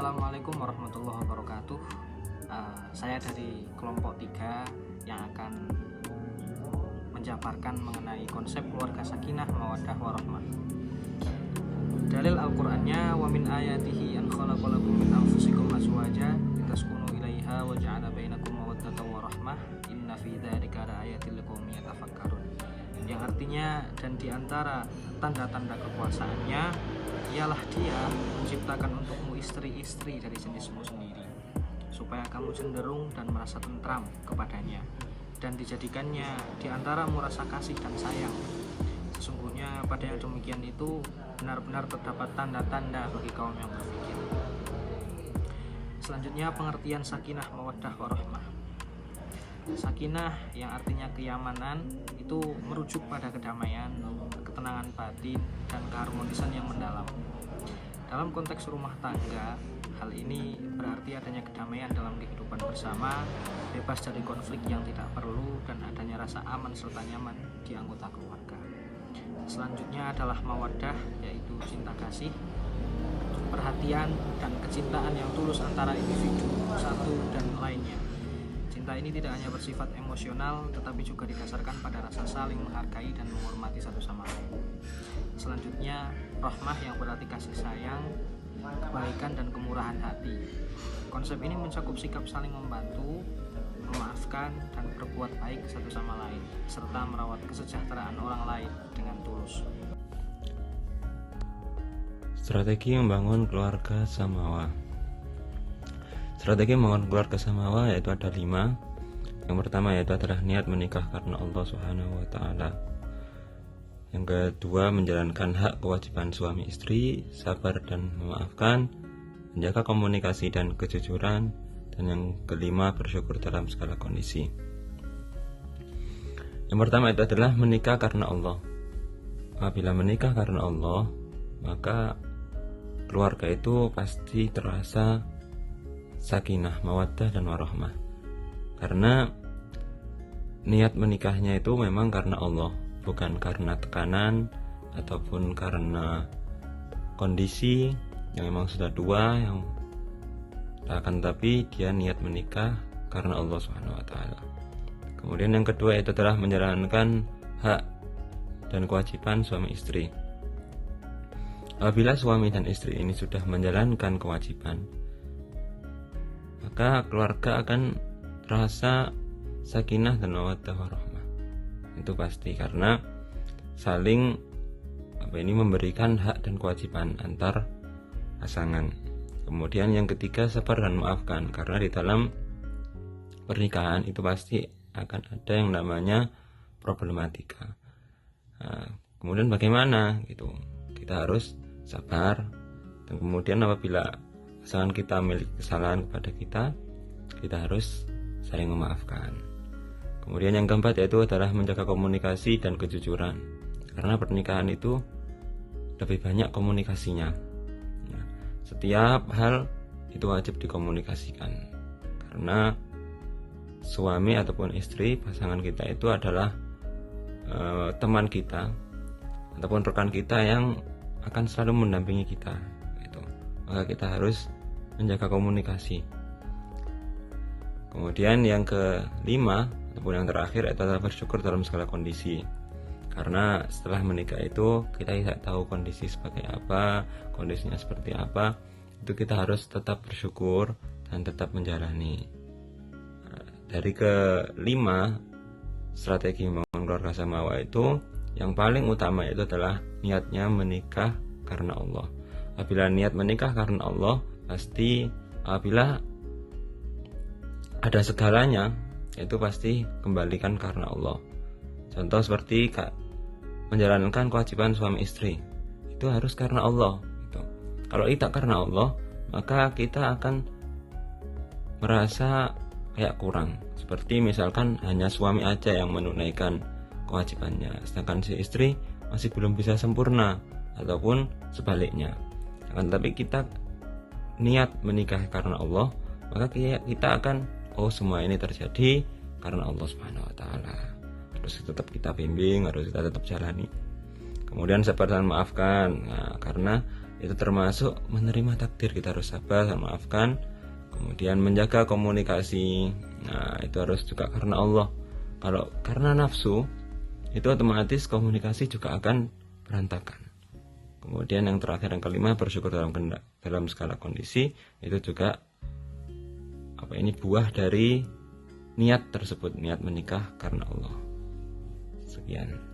Assalamualaikum warahmatullahi wabarakatuh. Saya dari kelompok 3 yang akan menjabarkan mengenai konsep keluarga sakinah, mawaddah, warahmah. Dalil Al-Qur'annya, wa min ayatihi an khalaqalakum min anfusikum azwaja litaskunu ilaiha wa ja'ala bainakum mawaddatan wa rahmah inna fi dzalika laayatil liqaumin yatafakkarun. Yang artinya, dan diantara tanda-tanda kekuasaannya ialah Dia menciptakan untukmu istri-istri dari jenismu sendiri, supaya kamu cenderung dan merasa tentram kepadanya, dan dijadikannya diantaramu rasa kasih dan sayang. Sesungguhnya pada yang demikian itu benar-benar terdapat tanda-tanda bagi kaum yang berpikir. Selanjutnya, pengertian sakinah, mawaddah, warahmah. Sakinah yang artinya kenyamanan itu merujuk pada kedamaian, ketenangan batin, dan keharmonisan yang mendalam. Dalam konteks rumah tangga, hal ini berarti adanya kedamaian dalam kehidupan bersama, bebas dari konflik yang tidak perlu, dan adanya rasa aman serta nyaman di anggota keluarga. Selanjutnya adalah mawaddah, yaitu cinta kasih, perhatian, dan kecintaan yang tulus antara individu satu dan lainnya. Cinta ini tidak hanya bersifat emosional, tetapi juga didasarkan pada rasa saling menghargai dan menghormati satu sama lain. Selanjutnya, rahmah yang berarti kasih sayang, kebaikan, dan kemurahan hati. Konsep ini mencakup sikap saling membantu, memaafkan, dan berbuat baik satu sama lain, serta merawat kesejahteraan orang lain dengan tulus. Strategi membangun keluarga samawa. Strategi membangun keluarga samawa yaitu ada 5. Yang pertama yaitu adalah niat menikah karena Allah Subhanahu wa Ta'ala. Yang kedua, menjalankan hak kewajiban suami istri, sabar dan memaafkan, menjaga komunikasi dan kejujuran, dan yang kelima, bersyukur dalam segala kondisi. Yang pertama itu adalah menikah karena Allah. Apabila menikah karena Allah, maka keluarga itu pasti terasa sakinah, mawaddah, dan warahmah. Karena niat menikahnya itu memang karena Allah, bukan karena tekanan ataupun karena kondisi yang memang sudah tua, yang akan tapi dia niat menikah karena Allah Subhanahu wa Ta'ala. Kemudian yang kedua itu adalah menjalankan hak dan kewajiban suami istri. Apabila suami dan istri ini sudah menjalankan kewajiban, maka keluarga akan terasa sakinah dan mawaddah warahmah. Itu pasti, karena saling memberikan hak dan kewajiban antar pasangan. Kemudian yang ketiga, sabar dan maafkan, karena di dalam pernikahan itu pasti akan ada yang namanya problematika. Kemudian bagaimana gitu? Kita harus sabar, dan kemudian apabila pasangan kita memiliki kesalahan kepada kita harus saling memaafkan. Kemudian yang keempat yaitu adalah menjaga komunikasi dan kejujuran, karena pernikahan itu lebih banyak komunikasinya. Setiap hal itu wajib dikomunikasikan, karena suami ataupun istri, pasangan kita itu adalah teman kita ataupun rekan kita yang akan selalu mendampingi kita. Maka kita harus menjaga komunikasi. Kemudian yang kelima ataupun yang terakhir adalah bersyukur dalam segala kondisi. Karena setelah menikah itu kita tidak tahu kondisi seperti apa, kondisinya seperti apa. Itu kita harus tetap bersyukur dan tetap menjalani. Dari kelima strategi membangun keluarga samawa itu, yang paling utama itu adalah niatnya menikah karena Allah. Apabila niat menikah karena Allah, pasti apabila ada segalanya, itu pasti kembalikan karena Allah. Contoh seperti menjalankan kewajiban suami istri, itu harus karena Allah gitu. Kalau tidak karena Allah, maka kita akan merasa kayak kurang. Seperti misalkan hanya suami aja yang menunaikan kewajibannya, sedangkan si istri masih belum bisa sempurna, ataupun sebaliknya. Tapi kita niat menikah karena Allah, maka kita akan semua ini terjadi karena Allah Subhanahu wa Ta'ala. Terus tetap kita bimbing, harus kita tetap jalani. Kemudian sabar dan maafkan, karena Itu termasuk menerima takdir, kita harus sabar dan maafkan. Kemudian menjaga komunikasi, nah itu harus juga karena Allah. Kalau karena nafsu, itu otomatis komunikasi juga akan berantakan. Kemudian yang terakhir, yang kelima, bersyukur dalam segala kondisi. Itu juga buah dari niat tersebut, niat menikah karena Allah. Sekian.